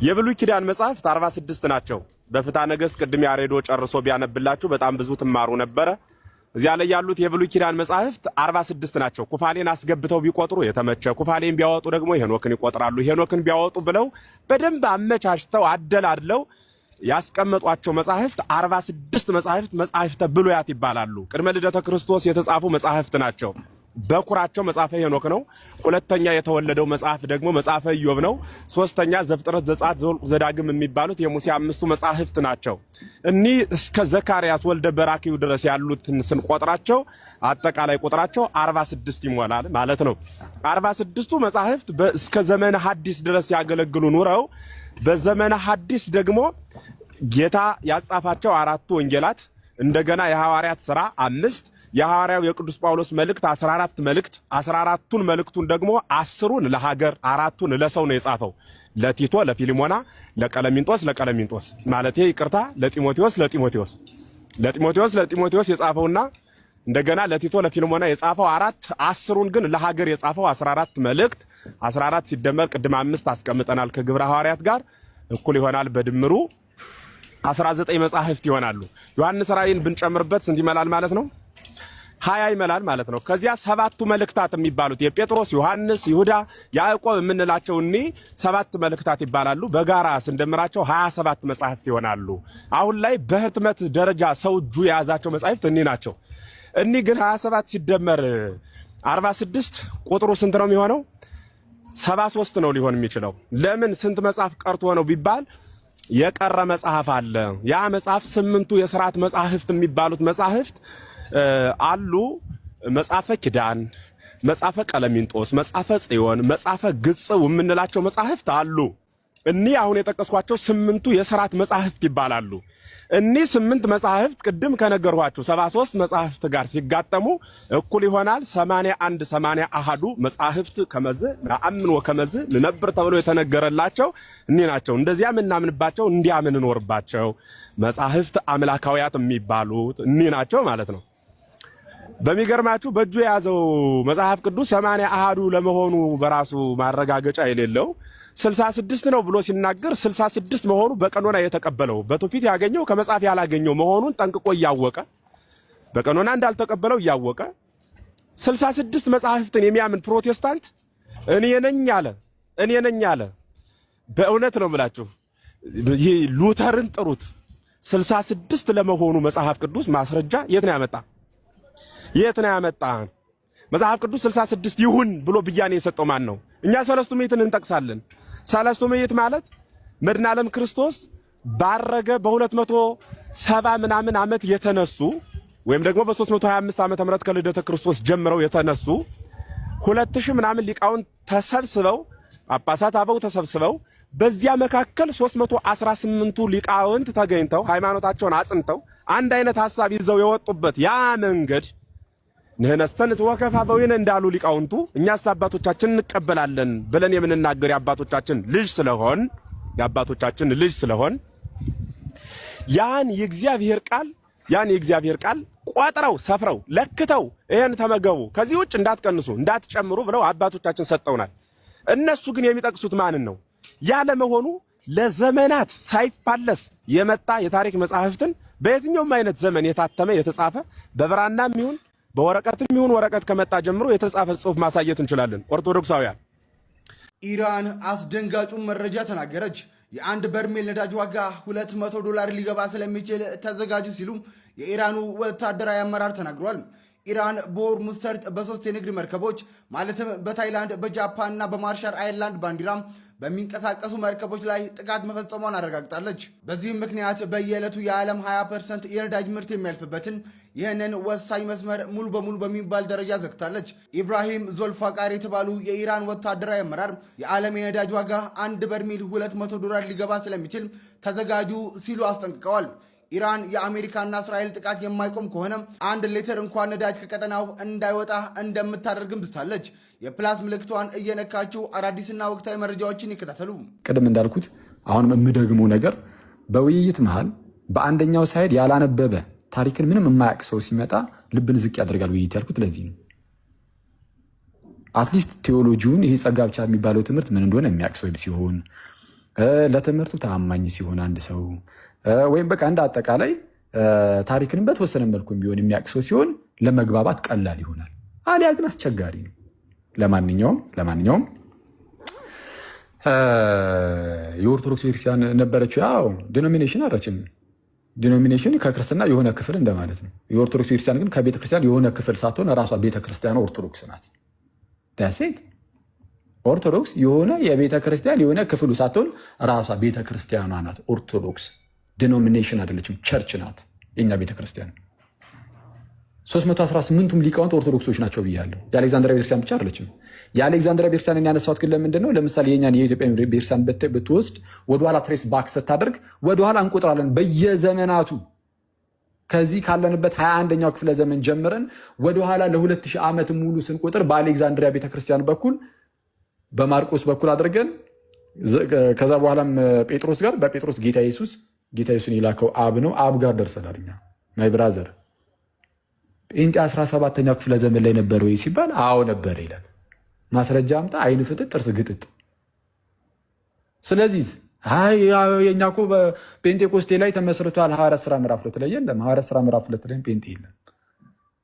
የብሉይ ኪዳን መጻሕፍት 46 ናቸው። በፍትሐ ነገሥት ቅድም ያሬዶ ጨርሶ ቢያነብላችሁ በጣም ብዙ ትማሩ ነበረ። እዚያ ላይ ያሉት የብሉይ ኪዳን መጻሕፍት 46 ናቸው። ኩፋሌን አስገብተው ቢቆጥሩ የተመቸ፣ ኩፋሌን ቢያወጡ ደግሞ ሄኖክን ይቆጥራሉ። ሄኖክን ቢያወጡ ብለው በደንብ አመቻችተው አደላድለው ያስቀመጧቸው መጻሕፍት 46 መጻሕፍት መጻሕፍተ ብሉያት ይባላሉ። ቅድመ ልደተ ክርስቶስ የተጻፉ መጻሕፍት ናቸው። በኩራቸው መጽሐፈ ሄኖክ ነው። ሁለተኛ የተወለደው መጽሐፍ ደግሞ መጽሐፈ ኢዮብ ነው። ሶስተኛ ዘፍጥረት፣ ዘጸአት፣ ዘኍልቍ፣ ዘዳግም የሚባሉት የሙሴ 5ቱ መጻሕፍት ናቸው። እኒህ እስከ ዘካርያስ ወልደ በራክዩ ድረስ ያሉትን ስንቆጥራቸው አጠቃላይ ቁጥራቸው 46 ይሞላል ማለት ነው። 46ቱ መጻሕፍት እስከ ዘመነ ሐዲስ ድረስ ያገለግሉ ኑረው በዘመነ ሐዲስ ደግሞ ጌታ ያጻፋቸው 4ቱ ወንጌላት እንደገና የሐዋርያት ሥራ 5 የሐዋርያው የቅዱስ ጳውሎስ መልእክት 14 መልእክት 14ቱን መልእክቱን ደግሞ 10ሩን ለሀገር 4ቱን ለሰው ነው የጻፈው። ለቲቶ፣ ለፊሊሞና፣ ለቀለሚንጦስ ማለት ይቅርታ ለጢሞቴዎስ የጻፈውና እንደገና ለቲቶ ለፊሊሞና የጻፈው 4 10ሩን ግን ለሀገር የጻፈው 14 መልእክት 14 ሲደመር ቅድም 5 አስቀምጠናል ከግብረ ሐዋርያት ጋር እኩል ይሆናል በድምሩ 19 መጻሕፍት ይሆናሉ። ዮሐንስ ራእይን ብንጨምርበት ስንት ይመላል ማለት ነው? 20 ይመላል ማለት ነው። ከዚያ 7ቱ መልእክታት የሚባሉት የጴጥሮስ፣ ዮሐንስ፣ ይሁዳ፣ ያዕቆብ የምንላቸው እኒ 7 መልእክታት ይባላሉ። በጋራ ስንደምራቸው 27 መጻሕፍት ይሆናሉ። አሁን ላይ በህትመት ደረጃ ሰው እጁ የያዛቸው መጻሕፍት እኒ ናቸው። እኒ ግን 27 ሲደመር 46 ቁጥሩ ስንት ነው የሚሆነው? 73 ነው ሊሆን የሚችለው። ለምን ስንት መጽሐፍ ቀርቶ ነው ቢባል የቀረ መጽሐፍ አለ። ያ መጽሐፍ 8ቱ የሥርዓት መጻሕፍት የሚባሉት መጻሕፍት አሉ። መጽሐፈ ኪዳን፣ መጽሐፈ ቀለሚንጦስ፣ መጽሐፈ ጽዮን፣ መጽሐፈ ግጽው የምንላቸው መጻሕፍት አሉ። እኒህ አሁን የጠቀስኳቸው 8ቱ የሥርዓት መጻሕፍት ይባላሉ። እኒህ 8 መጻሕፍት ቅድም ከነገርኋችሁ 73 መጻሕፍት ጋር ሲጋጠሙ እኩል ይሆናል 81 አሃዱ መጻሕፍት ከመዝ ነአምን ወከመዝ ንነብር ተብሎ የተነገረላቸው እኒህ ናቸው። እንደዚያ ምናምንባቸው እንዲያ ምንኖርባቸው መጻሕፍት አምላካውያት የሚባሉት እኒህ ናቸው ማለት ነው። በሚገርማችሁ በእጁ የያዘው መጽሐፍ ቅዱስ 80 አሃዱ ለመሆኑ በራሱ ማረጋገጫ የሌለው 66 ነው ብሎ ሲናገር 66 መሆኑ በቀኖና የተቀበለው በትውፊት ያገኘው ከመጽሐፍ ያላገኘው መሆኑን ጠንቅቆ እያወቀ በቀኖና እንዳልተቀበለው እያወቀ 66 መጽሐፍትን የሚያምን ፕሮቴስታንት እኔ ነኝ አለ። በእውነት ነው የምላችሁ። ይሄ ሉተርን ጥሩት 66 ለመሆኑ መጽሐፍ ቅዱስ ማስረጃ የት ነው ያመጣ? መጽሐፍ ቅዱስ 66 ይሁን ብሎ ብያኔ የሰጠው ማን ነው? እኛ ሰለስቱ ምዕትን እንጠቅሳለን። ሰለስቱ ምዕት ማለት መድኃኔ ዓለም ክርስቶስ ባረገ በ270 ምናምን ዓመት የተነሱ ወይም ደግሞ በ325 ዓመተ ምህረት ከልደተ ክርስቶስ ጀምረው የተነሱ 2000 ምናምን ሊቃውንት ተሰብስበው ጳጳሳት አበው ተሰብስበው በዚያ መካከል 318ቱ ሊቃውንት ተገኝተው ሃይማኖታቸውን አጽንተው አንድ አይነት ሐሳብ ይዘው የወጡበት ያ መንገድ ነህነስተን ተወከፋ በወይነ እንዳሉ ሊቃውንቱ እኛስ አባቶቻችን እንቀበላለን ብለን የምንናገር የአባቶቻችን ልጅ ስለሆን ያን የእግዚአብሔር ቃል ቆጥረው ሰፍረው ለክተው ይሄን ተመገቡ ከዚህ ውጭ እንዳትቀንሱ እንዳትጨምሩ ብለው አባቶቻችን ሰጠውናል። እነሱ ግን የሚጠቅሱት ማንን ነው? ያለ መሆኑ ለዘመናት ሳይፋለስ የመጣ የታሪክ መጻሕፍትን በየትኛውም አይነት ዘመን የታተመ የተጻፈ በብራናም ይሁን በወረቀትም ይሁን ወረቀት ከመጣ ጀምሮ የተጻፈ ጽሑፍ ማሳየት እንችላለን። ኦርቶዶክሳውያን ኢራን አስደንጋጩን መረጃ ተናገረች። የአንድ በርሜል ነዳጅ ዋጋ $200 ሊገባ ስለሚችል ተዘጋጁ ሲሉ የኢራኑ ወታደራዊ አመራር ተናግሯል። ኢራን በሆርሙዝ ሰርጥ በ3 የንግድ መርከቦች ማለትም በታይላንድ በጃፓን እና በማርሻል አይላንድ ባንዲራ በሚንቀሳቀሱ መርከቦች ላይ ጥቃት መፈጸሟን አረጋግጣለች። በዚህም ምክንያት በየዕለቱ የዓለም 20% የነዳጅ ምርት የሚያልፍበትን ይህንን ወሳኝ መስመር ሙሉ በሙሉ በሚባል ደረጃ ዘግታለች። ኢብራሂም ዞልፋቃር የተባሉ የኢራን ወታደራዊ አመራር የዓለም የነዳጅ ዋጋ 1 በርሜል $200 ሊገባ ስለሚችል ተዘጋጁ ሲሉ አስጠንቅቀዋል። ኢራን የአሜሪካና እስራኤል ጥቃት የማይቆም ከሆነ 1 ሊትር እንኳን ነዳጅ ከቀጠናው እንዳይወጣ እንደምታደርግም ዝታለች። የፕላስ ምልክቷን እየነካችሁ አዳዲስና ወቅታዊ መረጃዎችን ይከታተሉ። ቅድም እንዳልኩት አሁን የምደግመው ነገር በውይይት መሃል በአንደኛው ሳይድ ያላነበበ ታሪክን ምንም የማያውቅ ሰው ሲመጣ ልብን ዝቅ ያደርጋል ውይይት ያልኩት ለዚህ ነው። አትሊስት ቴዎሎጂውን ይሄ ጸጋ ብቻ የሚባለው ትምህርት ምን እንደሆነ የሚያውቅ ሰው ሲሆን ለትምህርቱ ታማኝ ሲሆን አንድ ሰው ወይም በቃ እንደ አጠቃላይ ታሪክንም በተወሰነ መልኩም ቢሆን የሚያውቅ ሰው ሲሆን ለመግባባት ቀላል ይሆናል። አሊያ ግን አስቸጋሪ ነው። ለማንኛውም የኦርቶዶክስ ቤተክርስቲያን ነበረችው። ያው ዲኖሚኔሽን አረችም። ዲኖሚኔሽን ከክርስትና የሆነ ክፍል እንደማለት ነው። የኦርቶዶክስ ቤተክርስቲያን ግን ከቤተክርስቲያን የሆነ ክፍል ሳትሆን ራሷ ቤተክርስቲያን ኦርቶዶክስ ናት። ዳሴት ኦርቶዶክስ የሆነ የቤተክርስቲያን የሆነ ክፍሉ ሳትሆን ራሷ ቤተክርስቲያኗ ናት ኦርቶዶክስ። ዲኖሚኔሽን አይደለችም፣ ቸርች ናት የኛ ቤተክርስቲያን። 318ቱም ሊቃውንት ኦርቶዶክሶች ናቸው ብያለሁ። የአሌክዛንድሪያ ቤተክርስቲያን ብቻ አይደለችም። የአሌክዛንድሪያ ቤተክርስቲያንን ያነሳሁት ግን ለምንድን ነው? ለምሳሌ የኛን የኢትዮጵያ ቤተክርስቲያን ብትወስድ ወደኋላ ትሬስ ባክ ስታደርግ ወደኋላ እንቆጥራለን በየዘመናቱ ከዚህ ካለንበት 21ኛው ክፍለ ዘመን ጀምረን ወደኋላ ለ2000 ዓመት ሙሉ ስንቆጥር በአሌክዛንድሪያ ቤተክርስቲያን በኩል በማርቆስ በኩል አድርገን ከዛ በኋላም ጴጥሮስ ጋር በጴጥሮስ ጌታ ኢየሱስን የላከው አብ ነው። አብ ጋር ደርሰናል እኛ ማይ ብራዘር። ጴንጤ 17ኛው ክፍለ ዘመን ላይ ነበር ወይ ሲባል አዎ ነበር ይላል። ማስረጃ አምጣ፣ አይን ፍጥጥ፣ ጥርስ ግጥጥ። ስለዚህ የኛ እኮ በጴንጤቆስቴ ላይ ተመስርቷል ሐዋርያት ሥራ ምዕራፍ 2 ላይ የለም። ሐዋርያት ሥራ ምዕራፍ 2 ላይ ጴንጤ የለም።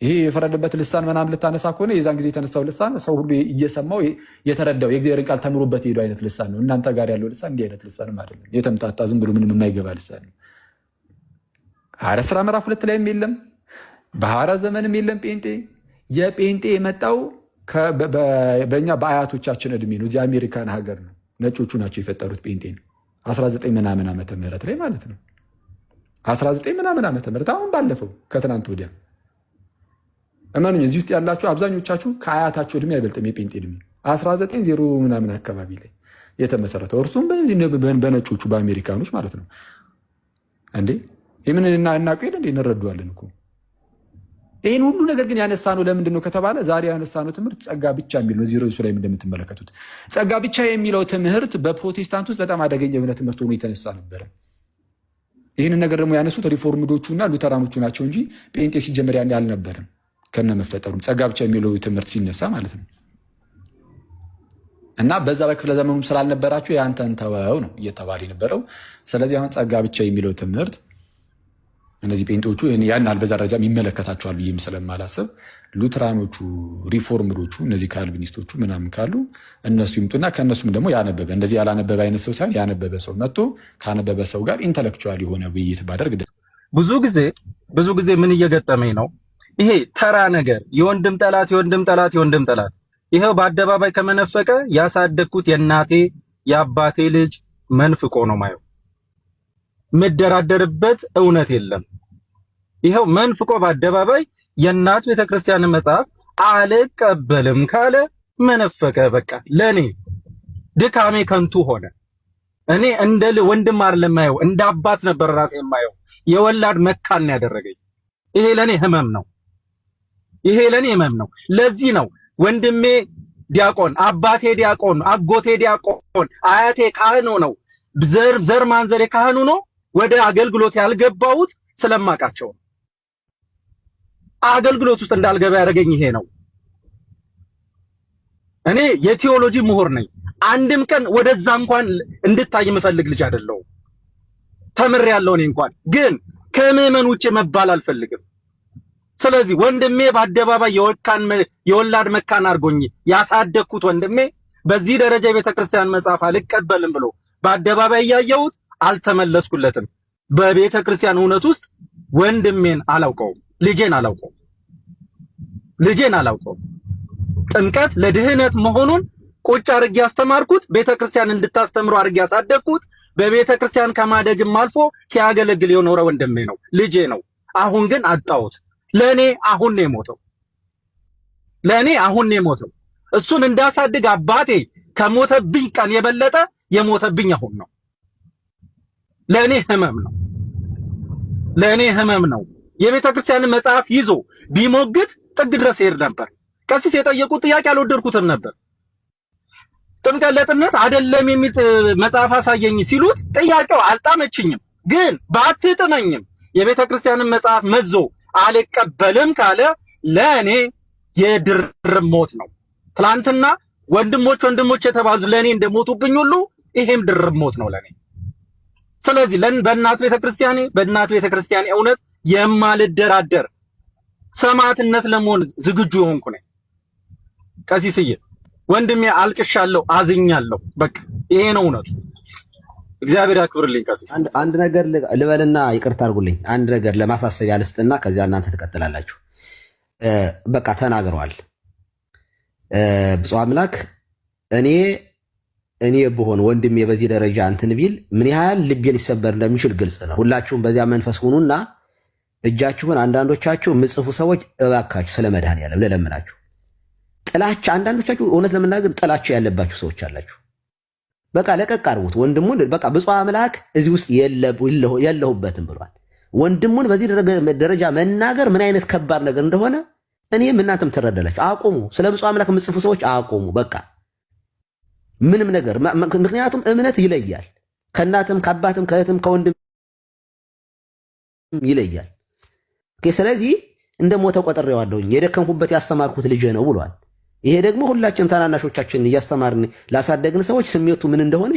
ይሄ የፈረደበት ልሳን ምናምን ልታነሳ ከሆነ የዛን ጊዜ የተነሳው ልሳን ሰው ሁሉ እየሰማው የተረዳው የእግዚአብሔርን ቃል ተምሮበት ሄዶ አይነት ልሳን ነው። እናንተ ጋር ያለው ልሳን እንዲህ አይነት ልሳንም አይደለም። የተምታታ ዝም ብሎ ምንም የማይገባ ልሳን ነው። ሐዋርያት ሥራ ምዕራፍ 2 ላይም የለም። በሐዋርያት ዘመንም የለም ጴንጤ። የጴንጤ የመጣው በእኛ በአያቶቻችን እድሜ ነው። እዚህ አሜሪካን ሀገር ነው። ነጮቹ ናቸው የፈጠሩት ጴንጤን 19 ምናምን ዓመተ ምህረት ላይ ማለት ነው። 19 ምናምን ዓመተ ምህረት አሁን ባለፈው ከትናንት ወዲያ እመኑኝ፣ እዚህ ውስጥ ያላችሁ አብዛኞቻችሁ ከአያታችሁ እድሜ አይበልጥም የጴንጤ እድሜ 1900 ምናምን አካባቢ ላይ የተመሰረተው እርሱም በነጮቹ በአሜሪካኖች ማለት ነው። እንዴ የምን እናውቀው ሄደ እንዴ እንረዳዋለን እኮ። ይህን ሁሉ ነገር ግን ያነሳ ነው ለምንድን ነው ከተባለ ዛሬ ያነሳ ነው ትምህርት ጸጋ ብቻ የሚል ነው። እዚህ ርዕሱ ላይ እንደምትመለከቱት ጸጋ ብቻ የሚለው ትምህርት በፕሮቴስታንት ውስጥ በጣም አደገኛ የሆነ ትምህርት ሆኖ የተነሳ ነበረ። ይህንን ነገር ደግሞ ያነሱት ሪፎርምዶቹና ሉተራኖቹ ናቸው እንጂ ጴንጤ ሲጀመር ያን አልነበረም። ከነ መፈጠሩም ጸጋ ብቻ የሚለው ትምህርት ሲነሳ ማለት ነው። እና በዛ በክፍለ ዘመኑ ስላልነበራችሁ ያንተን ተወው ነው እየተባለ የነበረው። ስለዚህ አሁን ጸጋ ብቻ የሚለው ትምህርት እነዚህ ጴንጤዎቹ ያን አልበዛ ደረጃም ይመለከታቸዋል ብዬም ስለማላስብ ሉትራኖቹ፣ ሪፎርምዶቹ፣ እነዚህ ካልቪኒስቶቹ ምናምን ካሉ እነሱ ይምጡና ከእነሱም ደግሞ ያነበበ እንደዚህ ያላነበበ አይነት ሰው ሳይሆን ያነበበ ሰው መጥቶ ካነበበ ሰው ጋር ኢንተሌክቹዋል የሆነ ውይይት ባደርግ ብዙ ጊዜ ምን እየገጠመኝ ነው? ይሄ ተራ ነገር የወንድም ጠላት ይሄው በአደባባይ ከመነፈቀ ያሳደግኩት የእናቴ የአባቴ ልጅ መንፍቆ ነው ማየው። ምደራደርበት እውነት የለም። ይሄው መንፍቆ በአደባባይ የእናቱ ቤተክርስቲያን መጽሐፍ አልቀበልም ካለ መነፈቀ። በቃ ለኔ ድካሜ ከንቱ ሆነ። እኔ እንደ ወንድም አይደለም ማየው፣ እንደ አባት ነበር ራሴ የማየው። የወላድ መካን ያደረገኝ ይሄ ለኔ ህመም ነው። ለዚህ ነው ወንድሜ ዲያቆን፣ አባቴ ዲያቆን፣ አጎቴ ዲያቆን፣ አያቴ ካህኑ ነው፣ ዘር ማንዘሬ ካህኑ ነው ወደ አገልግሎት ያልገባሁት ስለማቃቸው። አገልግሎት ውስጥ እንዳልገባ ያደረገኝ ይሄ ነው። እኔ የቴዎሎጂ ምሁር ነኝ። አንድም ቀን ወደዛ እንኳን እንድታይ የምፈልግ ልጅ አይደለሁም። ተምሬያለሁ። እኔ እንኳን ግን ከምዕመን ውጭ መባል አልፈልግም። ስለዚህ ወንድሜ በአደባባይ የወላድ መካን አድርጎኝ ያሳደግኩት ወንድሜ በዚህ ደረጃ የቤተክርስቲያን መጽሐፍ አልቀበልም ብሎ በአደባባይ ያየሁት አልተመለስኩለትም። በቤተክርስቲያን እውነት ውስጥ ወንድሜን አላውቀውም፣ ልጄን አላውቀውም። ጥምቀት ለድህነት መሆኑን ቁጭ አድርጌ ያስተማርኩት፣ ቤተክርስቲያን እንድታስተምሩ አድርጌ ያሳደግኩት፣ በቤተክርስቲያን ከማደግም አልፎ ሲያገለግል የኖረ ወንድሜ ነው፣ ልጄ ነው። አሁን ግን አጣሁት። ለኔ አሁን ነው የሞተው። እሱን እንዳሳድግ አባቴ ከሞተብኝ ቀን የበለጠ የሞተብኝ አሁን ነው። ለኔ ህመም ነው። የቤተክርስቲያን መጽሐፍ ይዞ ቢሞግት ጥግ ድረስ ይሄድ ነበር። ቀሲስ የጠየቁት ጥያቄ አልወደድኩትም ነበር። ጥምቀት ለጥምነት አይደለም የሚል መጽሐፍ አሳየኝ ሲሉት ጥያቄው አልጣመችኝም። ግን ባትጥመኝም የቤተክርስቲያንን መጽሐፍ መዞ አልቀበልም ካለ ለኔ የድርብ ሞት ነው። ትላንትና ወንድሞች የተባሉ ለኔ እንደሞቱብኝ ሁሉ ይሄም ድርብ ሞት ነው ለኔ። ስለዚህ በእናት ቤተክርስቲያኔ እውነት የማልደራደር ሰማዕትነት ለመሆን ዝግጁ የሆንኩ ነኝ። ቀሲስዬ ወንድሜ አልቅሻለሁ፣ አዝኛለሁ። በቃ ይሄ ነው እውነቱ። እግዚአብሔር ያክብርልኝ። ቀሲስ አንድ ነገር ልበልና ይቅርታ አድርጉልኝ። አንድ ነገር ለማሳሰቢያ ልስጥና ከዚያ እናንተ ትቀጥላላችሁ። በቃ ተናግረዋል ብፁዕ አምላክ። እኔ ብሆን ወንድሜ በዚህ ደረጃ እንትን ቢል ምን ያህል ልቤ ሊሰበር እንደሚችል ግልጽ ነው። ሁላችሁም በዚያ መንፈስ ሁኑና እጃችሁን አንዳንዶቻችሁ የምጽፉ ሰዎች እባካችሁ ስለ መድኃኔዓለም ልለምናችሁ። ጥላቻ አንዳንዶቻችሁ እውነት ለመናገር ጥላቻ ያለባችሁ ሰዎች አላችሁ። በቃ ለቀቅ አድርጉት ወንድሙን። በቃ ብፁዕ አምላክ እዚህ ውስጥ የለሁበትም ብሏል። ወንድሙን በዚህ ደረጃ መናገር ምን አይነት ከባድ ነገር እንደሆነ እኔም እናንተም ትረዳላችሁ። አቁሙ። ስለ ብፁዕ አምላክ የምጽፉ ሰዎች አቁሙ። በቃ ምንም ነገር ምክንያቱም እምነት ይለያል። ከእናትም ከአባትም ከእህትም ከወንድም ይለያል። ስለዚህ እንደ ሞተ ቆጥሬዋለሁኝ የደከምኩበት ያስተማርኩት ልጄ ነው ብሏል። ይሄ ደግሞ ሁላችንም ታናናሾቻችን እያስተማርን ላሳደግን ሰዎች ስሜቱ ምን እንደሆነ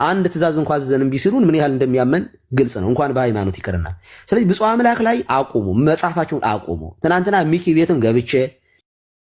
አንድ ትእዛዝ እንኳን አዘዘን እምቢ ሲሉን ምን ያህል እንደሚያመን ግልጽ ነው፣ እንኳን በሃይማኖት ይቅርና። ስለዚህ ብፁዕ አምላክ ላይ አቁሙ፣ መጽሐፋችሁን አቁሙ። ትናንትና ሚኪ ቤትም ገብቼ